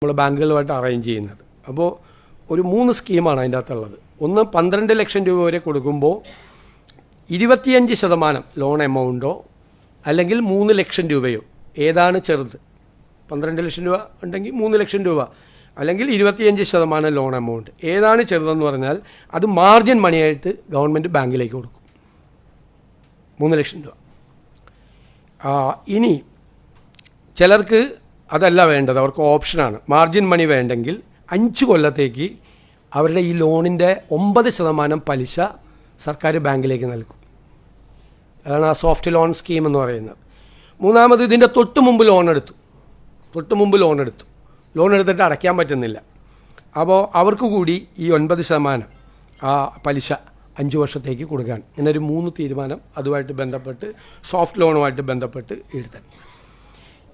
നമ്മൾ ബാങ്കുകളുമായിട്ട് അറേഞ്ച് ചെയ്യുന്നത്. അപ്പോൾ ഒരു 3 സ്കീമാണ് അതിൻ്റെ അകത്തുള്ളത്. ഒന്ന് 12 ലക്ഷം രൂപ വരെ കൊടുക്കുമ്പോൾ 25% ലോൺ എമൗണ്ടോ അല്ലെങ്കിൽ 3 ലക്ഷം രൂപയോ, ഏതാണ് ചെറുത്? 12 ലക്ഷം രൂപ ഉണ്ടെങ്കിൽ 3 ലക്ഷം രൂപ, അല്ലെങ്കിൽ 25% ലോൺ എമൗണ്ട്, ഏതാണ് ചെറുതെന്ന് പറഞ്ഞാൽ അത് മാർജിൻ മണിയായിട്ട് ഗവൺമെൻറ് ബാങ്കിലേക്ക് കൊടുക്കും. 3 ലക്ഷം രൂപ. ഇനി ചിലർക്ക് അതല്ല വേണ്ടത്, അവർക്ക് ഓപ്ഷനാണ്. മാർജിൻ മണി വേണ്ടെങ്കിൽ 5 കൊല്ലത്തേക്ക് അവരുടെ ഈ ലോണിൻ്റെ 9% പലിശ സർക്കാർ ബാങ്കിലേക്ക് നൽകും. അതാണ് ആ സോഫ്റ്റ് ലോൺ സ്കീം എന്ന് പറയുന്നത്. മൂന്നാമത്, ഇതിൻ്റെ തൊട്ട് മുമ്പ് ലോൺ എടുത്തു, ലോൺ എടുത്തിട്ട് അടയ്ക്കാൻ പറ്റുന്നില്ല. അപ്പോൾ അവർക്ക് കൂടി ഈ 9% ആ പലിശ 5 വർഷത്തേക്ക് കൊടുക്കാൻ. ഇങ്ങനെ ഒരു 3 തീരുമാനം അതുമായിട്ട് ബന്ധപ്പെട്ട്, സോഫ്റ്റ് ലോണുമായിട്ട് ബന്ധപ്പെട്ട് എടുത്തത്.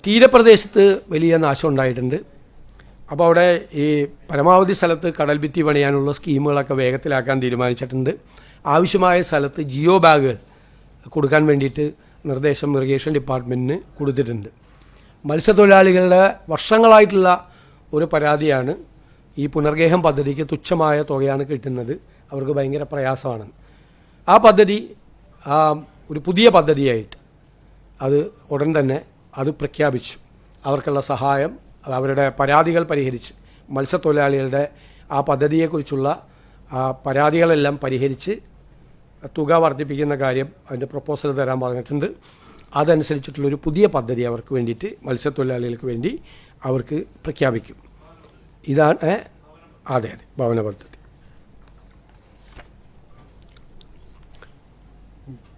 തീരപ്രദേശത്ത് വലിയ നാശം ഉണ്ടായിട്ടുണ്ട്. അപ്പോൾ അവിടെ ഈ പരമാവധി സ്ഥലത്ത് കടൽ ഭിത്തി പണിയാനുള്ള സ്കീമുകളൊക്കെ വേഗത്തിലാക്കാൻ തീരുമാനിച്ചിട്ടുണ്ട്. ആവശ്യമായ സ്ഥലത്ത് ജിയോ ബാഗുകൾ കൊടുക്കാൻ വേണ്ടിയിട്ട് നിർദ്ദേശം ഇറിഗേഷൻ ഡിപ്പാർട്ട്മെൻറ്റിന് കൊടുത്തിട്ടുണ്ട്. മത്സ്യത്തൊഴിലാളികളുടെ വർഷങ്ങളായിട്ടുള്ള ഒരു പരാതിയാണ് ഈ പുനർഗേഹം പദ്ധതിക്ക് തുച്ഛമായ തുകയാണ് കിട്ടുന്നത്, അവർക്ക് ഭയങ്കര പ്രയാസമാണ്. ആ പദ്ധതി ഒരു പുതിയ പദ്ധതിയായിട്ട് അത് ഉടൻ തന്നെ അത് പ്രഖ്യാപിച്ചു. അവർക്കുള്ള സഹായം, അവരുടെ പരാതികൾ പരിഹരിച്ച്, മത്സ്യത്തൊഴിലാളികളുടെ ആ പദ്ധതിയെക്കുറിച്ചുള്ള പരാതികളെല്ലാം പരിഹരിച്ച് തുക വർദ്ധിപ്പിക്കുന്ന കാര്യം അതിൻ്റെ പ്രപ്പോസൽ തരാൻ പറഞ്ഞിട്ടുണ്ട്. അതനുസരിച്ചിട്ടുള്ളൊരു പുതിയ പദ്ധതി അവർക്ക് വേണ്ടിയിട്ട്, മത്സ്യത്തൊഴിലാളികൾക്ക് വേണ്ടി അവർക്ക് പ്രഖ്യാപിക്കും. ഇതാണ് അതെ ഭവന പദ്ധതി.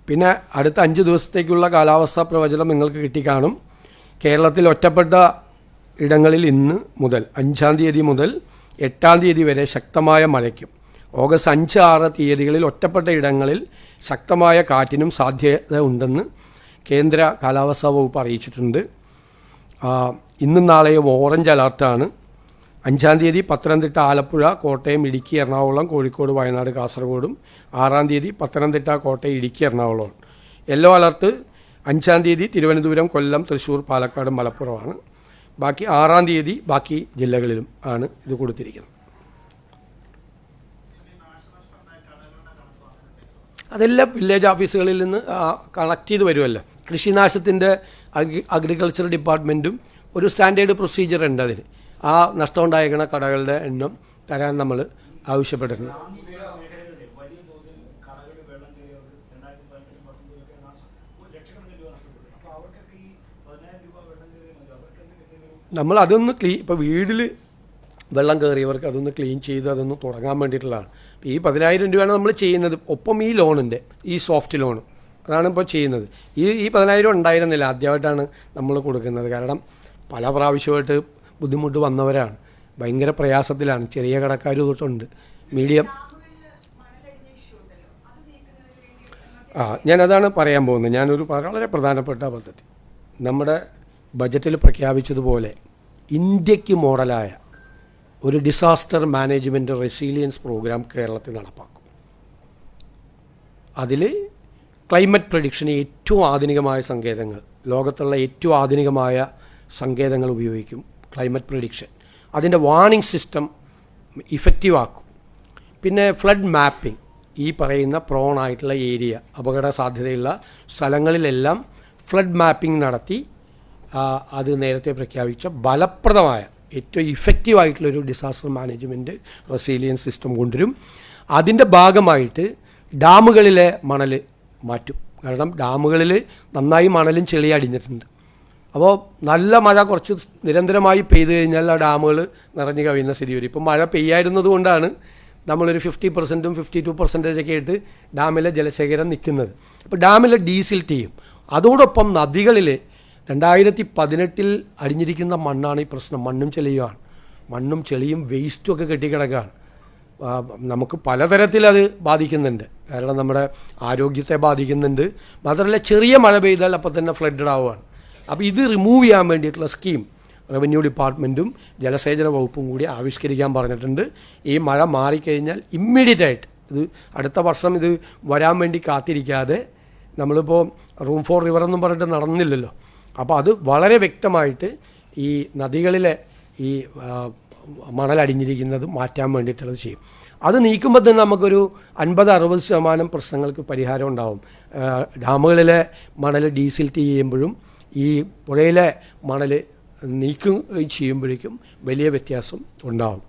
പിന്നെ അടുത്ത 5 ദിവസത്തേക്കുള്ള കാലാവസ്ഥാ പ്രവചനം നിങ്ങൾക്ക് കിട്ടിക്കാണും. കേരളത്തിൽ ഒറ്റപ്പെട്ട ഇടങ്ങളിൽ ഇന്ന് മുതൽ 5-ാം തീയതി മുതൽ 8-ാം തീയതി വരെ ശക്തമായ മഴയ്ക്കും, ഓഗസ്റ്റ് 5-6 തീയതികളിൽ ഒറ്റപ്പെട്ട ഇടങ്ങളിൽ ശക്തമായ കാറ്റിനും സാധ്യത ഉണ്ടെന്ന് കേന്ദ്ര കാലാവസ്ഥാ വകുപ്പ് അറിയിച്ചിട്ടുണ്ട്. ഇന്നും നാളെയും ഓറഞ്ച് അലർട്ടാണ്. 5-ാം തീയതി പത്തനംതിട്ട, ആലപ്പുഴ, കോട്ടയം, ഇടുക്കി, എറണാകുളം, കോഴിക്കോട്, വയനാട്, കാസർഗോഡും 6-ാം തീയതി പത്തനംതിട്ട, കോട്ടയം, ഇടുക്കി, എറണാകുളവും. യെല്ലോ അലർട്ട് 5-ാം തീയതി തിരുവനന്തപുരം, കൊല്ലം, തൃശ്ശൂർ, പാലക്കാട്, മലപ്പുറമാണ്. ബാക്കി 6-ാം തീയതി ബാക്കി ജില്ലകളിലും ആണ് ഇത് കൊടുത്തിരിക്കുന്നത്. അതെല്ലാം വില്ലേജ് ഓഫീസുകളിൽ നിന്ന് കണക്ട് ചെയ്ത് വരുമല്ലോ. കൃഷിനാശത്തിൻ്റെ അഗ്രികൾച്ചർ ഡിപ്പാർട്ട്മെൻറ്റും ഒരു സ്റ്റാൻഡേർഡ് പ്രൊസീജിയർ ഉണ്ട് അതിന്. ആ നഷ്ടമുണ്ടായിരിക്കുന്ന കടകളുടെ എണ്ണം തരാൻ നമ്മൾ ആവശ്യപ്പെട്ടിട്ടുണ്ട്. നമ്മൾ അതൊന്ന് ഇപ്പോൾ വീട്ടിൽ വെള്ളം കയറിയവർക്ക് അതൊന്ന് ക്ലീൻ ചെയ്ത് അതൊന്ന് തുടങ്ങാൻ വേണ്ടിയിട്ടുള്ളതാണ്. അപ്പോൾ ഈ 10,000 രൂപയാണ് നമ്മൾ ചെയ്യുന്നത്. ഒപ്പം ഈ ലോണിൻ്റെ ഈ സോഫ്റ്റ് ലോൺ അതാണ് ഇപ്പോൾ ചെയ്യുന്നത്. ഈ 10,000 ഉണ്ടായിരുന്നില്ല, ആദ്യമായിട്ടാണ് നമ്മൾ കൊടുക്കുന്നത്. കാരണം പല പ്രാവശ്യമായിട്ട് ബുദ്ധിമുട്ട് വന്നവരാണ്, ഭയങ്കര പ്രയാസത്തിലാണ്. ചെറിയ കടക്കാർ തൊട്ടുണ്ട്, മീഡിയം. ഞാനതാണ് പറയാൻ പോകുന്നത്. ഞാനൊരു വളരെ പ്രധാനപ്പെട്ട പദ്ധതി നമ്മുടെ ബജറ്റിൽ പ്രഖ്യാപിച്ചതുപോലെ ഇന്ത്യക്ക് മോഡലായ ഒരു ഡിസാസ്റ്റർ മാനേജ്മെൻറ്റ് റെസീലിയൻസ് പ്രോഗ്രാം കേരളത്തിൽ നടപ്പാക്കും. അതിൽ ക്ലൈമറ്റ് പ്രഡിക്ഷന് ഏറ്റവും ആധുനികമായ സങ്കേതങ്ങൾ, ലോകത്തുള്ള ഏറ്റവും ആധുനികമായ സങ്കേതങ്ങൾ ഉപയോഗിക്കും. ക്ലൈമറ്റ് പ്രഡിക്ഷൻ, അതിൻ്റെ വാർണിംഗ് സിസ്റ്റം ഇഫക്റ്റീവ് ആക്കും. പിന്നെ ഫ്ലഡ് മാപ്പിംഗ്, ഈ പറയുന്ന പ്രോണായിട്ടുള്ള ഏരിയ, അപകട സാധ്യതയുള്ള സ്ഥലങ്ങളിലെല്ലാം ഫ്ലഡ് മാപ്പിംഗ് നടത്തി അത് നേരത്തെ പ്രഖ്യാപിച്ച ഫലപ്രദമായ ഏറ്റവും ഇഫക്റ്റീവായിട്ടുള്ളൊരു ഡിസാസ്റ്റർ മാനേജ്മെൻറ്റ് റെസീലിയൻസ് സിസ്റ്റം കൊണ്ടുവരും. അതിൻ്റെ ഭാഗമായിട്ട് ഡാമുകളിലെ മണൽ മാറ്റും. കാരണം ഡാമുകളിൽ നന്നായി മണലും ചെളിയും അടിഞ്ഞിട്ടുണ്ട്. അപ്പോൾ നല്ല മഴ കുറച്ച് നിരന്തരമായി പെയ്തു കഴിഞ്ഞാൽ ആ ഡാമുകൾ നിറഞ്ഞു കവിയുന്ന സ്ഥിതി വരും. ഇപ്പോൾ മഴ പെയ്യായിരുന്നത് കൊണ്ടാണ് നമ്മളൊരു 50%, 52% ആയിട്ട് ഡാമിലെ ജലശേഖരം നിൽക്കുന്നത്. അപ്പോൾ ഡാമിലെ ഡീസിൽറ്റ് ചെയ്യും. അതോടൊപ്പം നദികളിൽ 2018 അടിഞ്ഞിരിക്കുന്ന മണ്ണാണ് ഈ പ്രശ്നം. മണ്ണും ചെളിയും വേസ്റ്റും ഒക്കെ കെട്ടിക്കിടക്കുകയാണ്. നമുക്ക് പലതരത്തിൽ അത് ബാധിക്കുന്നുണ്ട്. കാരണം നമ്മുടെ ആരോഗ്യത്തെ ബാധിക്കുന്നുണ്ട്. മാത്രമല്ല ചെറിയ മഴ പെയ്താൽ അപ്പം തന്നെ ഫ്ലഡഡ് ആവുകയാണ്. അപ്പോൾ ഇത് റിമൂവ് ചെയ്യാൻ വേണ്ടിയിട്ടുള്ള സ്കീം റവന്യൂ ഡിപ്പാർട്ട്മെൻറ്റും ജലസേചന വകുപ്പും കൂടി ആവിഷ്കരിക്കാൻ പറഞ്ഞിട്ടുണ്ട്. ഈ മഴ മാറിക്കഴിഞ്ഞാൽ ഇമ്മീഡിയറ്റ് ആയിട്ട്, ഇത് അടുത്ത വർഷം ഇത് വരാൻ വേണ്ടി കാത്തിരിക്കാതെ, നമ്മളിപ്പോൾ റൂം ഫോർ റിവർ എന്നും പറഞ്ഞിട്ട് നടന്നില്ലല്ലോ. അപ്പോൾ അത് വളരെ വ്യക്തമായിട്ട് ഈ നദികളിലെ ഈ മണലടിഞ്ഞിരിക്കുന്നത് മാറ്റാൻ വേണ്ടിയിട്ടുള്ളത് ചെയ്യും. അത് നീക്കുമ്പോൾ തന്നെ നമുക്കൊരു 50-60% പ്രശ്നങ്ങൾക്ക് പരിഹാരം ഉണ്ടാവും. ഡാമുകളിലെ മണൽ ഡീസിൽറ്റ് ചെയ്യുമ്പോഴും ഈ പുഴയിലെ മണൽ നീക്കം ചെയ്യുമ്പോഴേക്കും വലിയ വ്യത്യാസം ഉണ്ടാവും.